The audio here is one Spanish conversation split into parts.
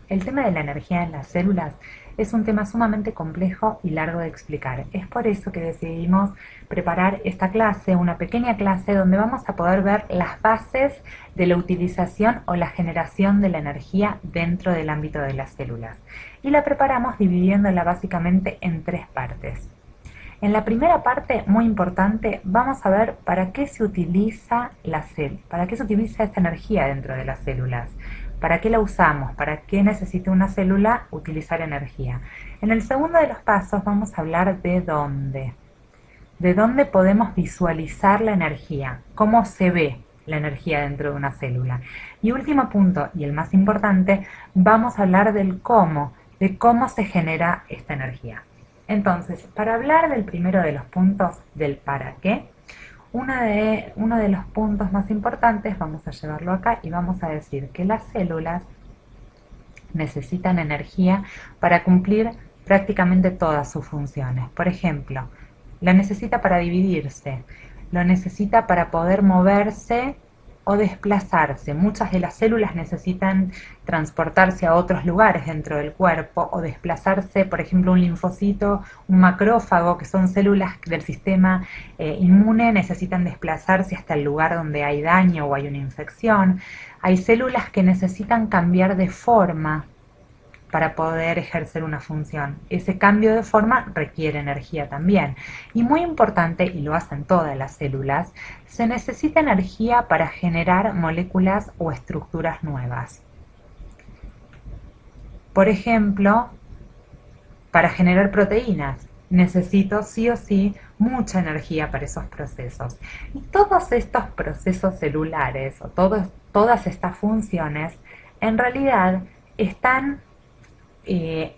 El tema de la energía en las células es un tema sumamente complejo y largo de explicar. Es por eso que decidimos preparar esta clase, una pequeña clase donde vamos a poder ver las bases de la utilización o la generación de la energía dentro del ámbito de las células. Y la preparamos dividiéndola básicamente en tres partes. En la primera parte, muy importante, vamos a ver para qué se utiliza para qué se utiliza esta energía dentro de las células, para qué la usamos, para qué necesita una célula utilizar energía. En el segundo de los pasos vamos a hablar de dónde podemos visualizar la energía, cómo se ve la energía dentro de una célula. Y último punto, y el más importante, vamos a hablar del cómo, de cómo se genera esta energía. Entonces, para hablar del primero de los puntos, del para qué, uno de los puntos más importantes, vamos a llevarlo acá y vamos a decir que las células necesitan energía para cumplir prácticamente todas sus funciones. Por ejemplo, la necesita para dividirse, lo necesita para poder moverse o desplazarse. Muchas de las células necesitan transportarse a otros lugares dentro del cuerpo o desplazarse, por ejemplo, un linfocito, un macrófago, que son células del sistema inmune, necesitan desplazarse hasta el lugar donde hay daño o hay una infección. Hay células que necesitan cambiar de forma para poder ejercer una función. Ese cambio de forma requiere energía también. Y muy importante, y lo hacen todas las células, se necesita energía para generar moléculas o estructuras nuevas. Por ejemplo, para generar proteínas, necesito sí o sí mucha energía para esos procesos. Y todos estos procesos celulares o todas estas funciones en realidad están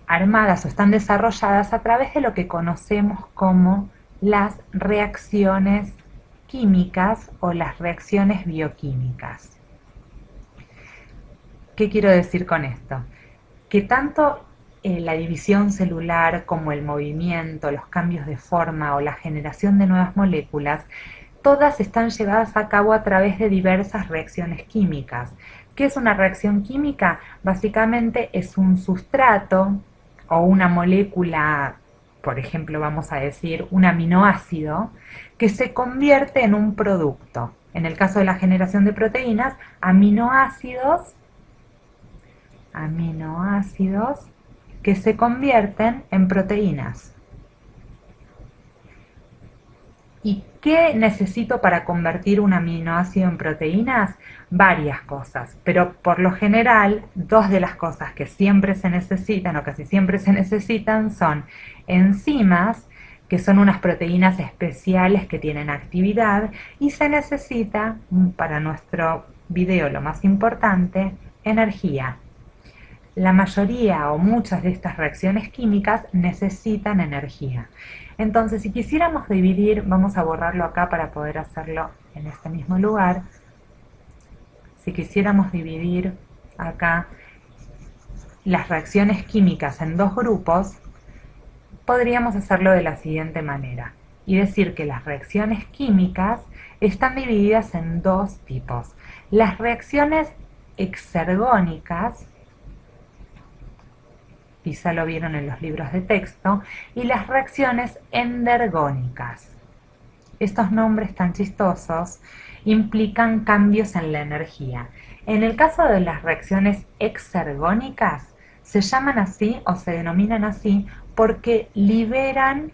armadas o están desarrolladas a través de lo que conocemos como las reacciones químicas o las reacciones bioquímicas. ¿Qué quiero decir con esto? Que tanto la división celular como el movimiento, los cambios de forma o la generación de nuevas moléculas, todas están llevadas a cabo a través de diversas reacciones químicas. ¿Qué es una reacción química? Básicamente es un sustrato o una molécula, por ejemplo, vamos a decir un aminoácido, que se convierte en un producto. En el caso de la generación de proteínas, aminoácidos que se convierten en proteínas. ¿Y qué necesito para convertir un aminoácido en proteínas? Varias cosas, pero por lo general, dos de las cosas que siempre se necesitan o casi siempre se necesitan son enzimas, que son unas proteínas especiales que tienen actividad, y se necesita, para nuestro video lo más importante, energía. La mayoría o muchas de estas reacciones químicas necesitan energía. Entonces, si quisiéramos dividir, vamos a borrarlo acá para poder hacerlo en este mismo lugar. Si quisiéramos dividir acá las reacciones químicas en dos grupos, podríamos hacerlo de la siguiente manera y decir que las reacciones químicas están divididas en dos tipos. Las reacciones exergónicas, quizá lo vieron en los libros de texto, y las reacciones endergónicas. Estos nombres tan chistosos implican cambios en la energía. En el caso de las reacciones exergónicas, se llaman así o se denominan así porque liberan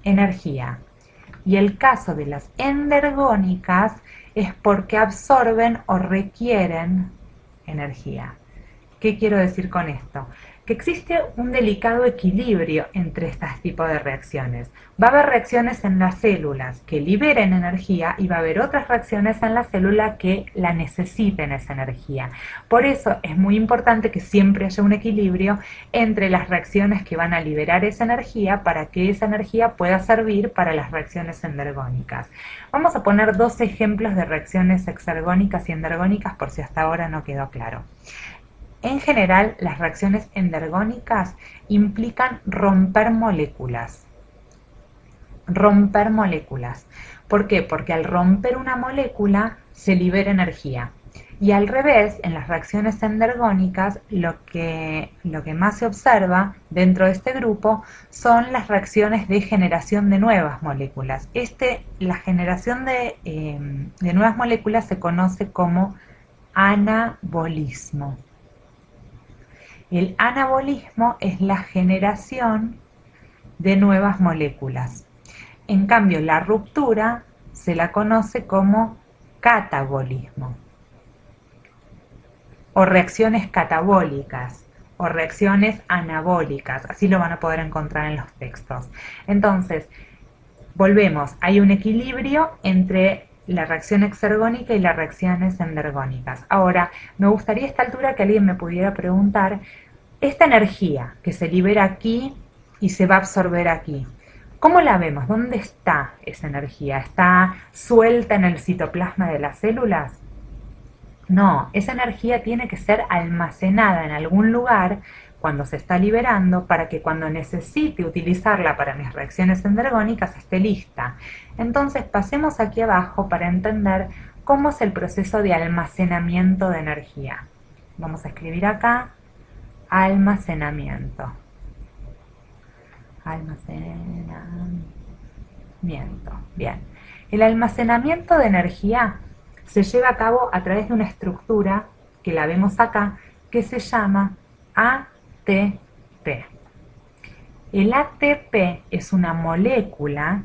energía. Y el caso de las endergónicas es porque absorben o requieren energía. ¿Qué quiero decir con esto? Que existe un delicado equilibrio entre estos tipos de reacciones. Va a haber reacciones en las células que liberen energía y va a haber otras reacciones en la célula que la necesiten esa energía. Por eso es muy importante que siempre haya un equilibrio entre las reacciones que van a liberar esa energía para que esa energía pueda servir para las reacciones endergónicas. Vamos a poner dos ejemplos de reacciones exergónicas y endergónicas por si hasta ahora no quedó claro. En general, las reacciones endergónicas implican romper moléculas. Romper moléculas. ¿Por qué? Porque al romper una molécula se libera energía. Y al revés, en las reacciones endergónicas, lo que más se observa dentro de este grupo son las reacciones de generación de nuevas moléculas. La generación de nuevas moléculas se conoce como anabolismo. El anabolismo es la generación de nuevas moléculas. En cambio, la ruptura se la conoce como catabolismo, o reacciones catabólicas, o reacciones anabólicas, así lo van a poder encontrar en los textos. Entonces, volvemos, hay un equilibrio entre la reacción exergónica y las reacciones endergónicas. Ahora, me gustaría a esta altura que alguien me pudiera preguntar, esta energía que se libera aquí y se va a absorber aquí, ¿cómo la vemos? ¿Dónde está esa energía? ¿Está suelta en el citoplasma de las células? No, esa energía tiene que ser almacenada en algún lugar cuando se está liberando para que cuando necesite utilizarla para mis reacciones endergónicas esté lista. Entonces pasemos aquí abajo para entender cómo es el proceso de almacenamiento de energía. Vamos a escribir acá almacenamiento. Almacenamiento. Bien. El almacenamiento de energía se lleva a cabo a través de una estructura que la vemos acá, que se llama ATP. El ATP es una molécula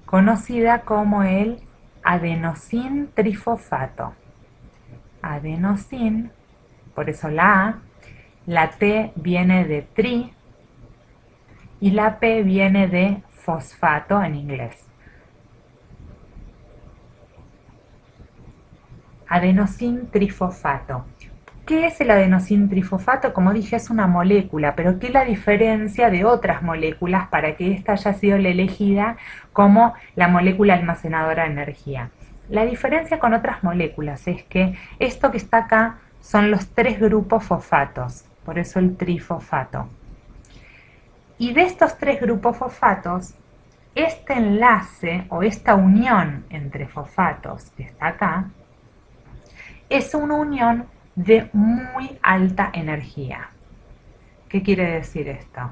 conocida como el adenosín trifosfato. Adenosín, por eso la T viene de tri y la P viene de fosfato en inglés. Adenosín trifosfato. ¿Qué es el adenosín trifosfato? Como dije, es una molécula, pero ¿qué la diferencia de otras moléculas para que esta haya sido la elegida como la molécula almacenadora de energía? La diferencia con otras moléculas es que esto que está acá son los 3 grupos fosfatos, por eso el trifosfato. Y de estos 3 grupos fosfatos, este enlace o esta unión entre fosfatos que está acá, es una unión de muy alta energía. ¿Qué quiere decir esto?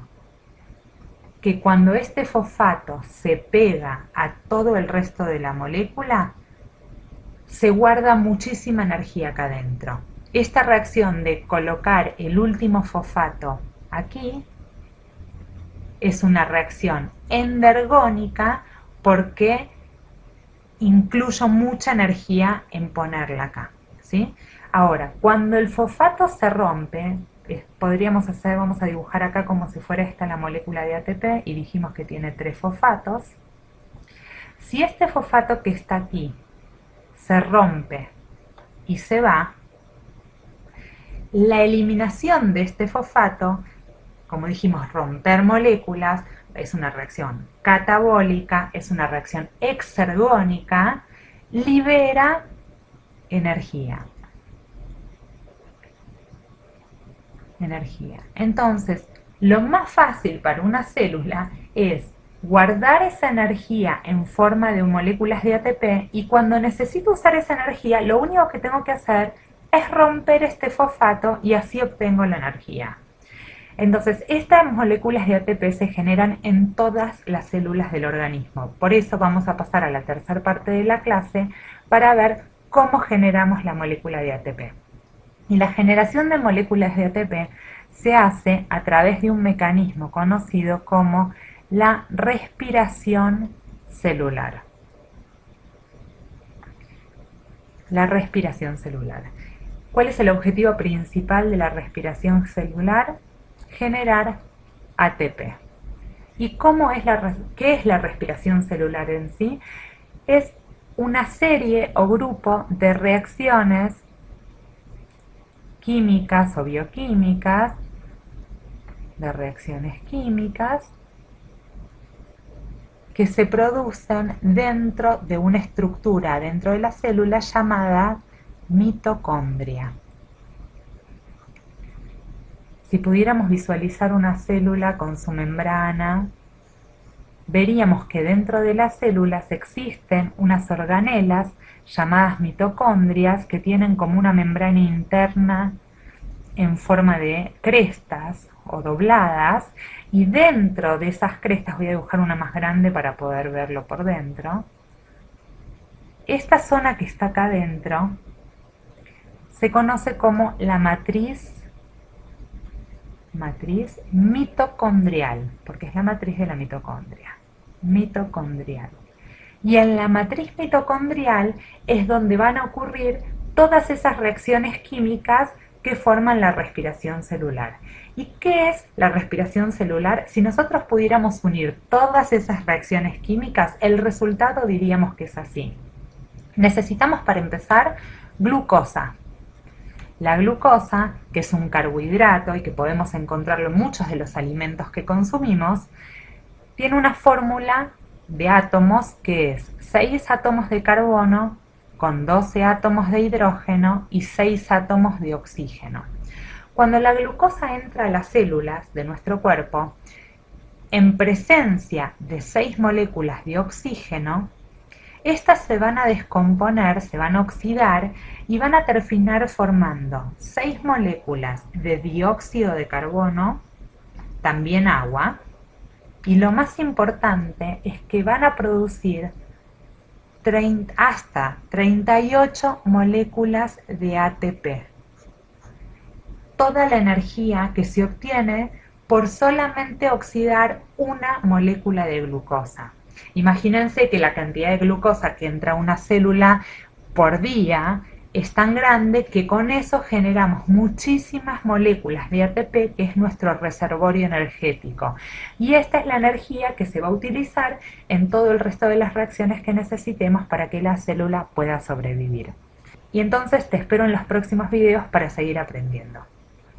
Que cuando este fosfato se pega a todo el resto de la molécula, se guarda muchísima energía acá adentro. Esta reacción de colocar el último fosfato aquí es una reacción endergónica porque incluyo mucha energía en ponerla acá, ¿sí? Ahora, cuando el fosfato se rompe, vamos a dibujar acá como si fuera esta la molécula de ATP y dijimos que tiene 3 fosfatos. Si este fosfato que está aquí se rompe y se va, la eliminación de este fosfato, como dijimos, romper moléculas, es una reacción catabólica, es una reacción exergónica, libera energía. Entonces, lo más fácil para una célula es guardar esa energía en forma de moléculas de ATP y cuando necesito usar esa energía, lo único que tengo que hacer es romper este fosfato y así obtengo la energía. Entonces, estas moléculas de ATP se generan en todas las células del organismo. Por eso vamos a pasar a la tercera parte de la clase para ver cómo generamos la molécula de ATP. Y la generación de moléculas de ATP se hace a través de un mecanismo conocido como la respiración celular. La respiración celular. ¿Cuál es el objetivo principal de la respiración celular? Generar ATP. ¿Y qué es la respiración celular en sí? Es una serie o grupo de reacciones químicas o bioquímicas, de reacciones químicas que se producen dentro de una estructura, dentro de la célula llamada mitocondria. Si pudiéramos visualizar una célula con su membrana, veríamos que dentro de las células existen unas organelas llamadas mitocondrias que tienen como una membrana interna en forma de crestas o dobladas, y dentro de esas crestas, voy a dibujar una más grande para poder verlo por dentro, esta zona que está acá adentro se conoce como la matriz mitocondrial, porque es la matriz de la mitocondria, mitocondrial. Y en la matriz mitocondrial es donde van a ocurrir todas esas reacciones químicas que forman la respiración celular. ¿Y qué es la respiración celular? Si nosotros pudiéramos unir todas esas reacciones químicas, el resultado diríamos que es así. Necesitamos para empezar glucosa. La glucosa, que es un carbohidrato y que podemos encontrarlo en muchos de los alimentos que consumimos, tiene una fórmula de átomos que es 6 átomos de carbono con 12 átomos de hidrógeno y 6 átomos de oxígeno. Cuando la glucosa entra a las células de nuestro cuerpo, en presencia de 6 moléculas de oxígeno, estas se van a descomponer, se van a oxidar y van a terminar formando 6 moléculas de dióxido de carbono, también agua, y lo más importante es que van a producir hasta 38 moléculas de ATP. Toda la energía que se obtiene por solamente oxidar una molécula de glucosa. Imagínense que la cantidad de glucosa que entra a una célula por día es tan grande que con eso generamos muchísimas moléculas de ATP, que es nuestro reservorio energético. Y esta es la energía que se va a utilizar en todo el resto de las reacciones que necesitemos para que la célula pueda sobrevivir. Y entonces te espero en los próximos videos para seguir aprendiendo.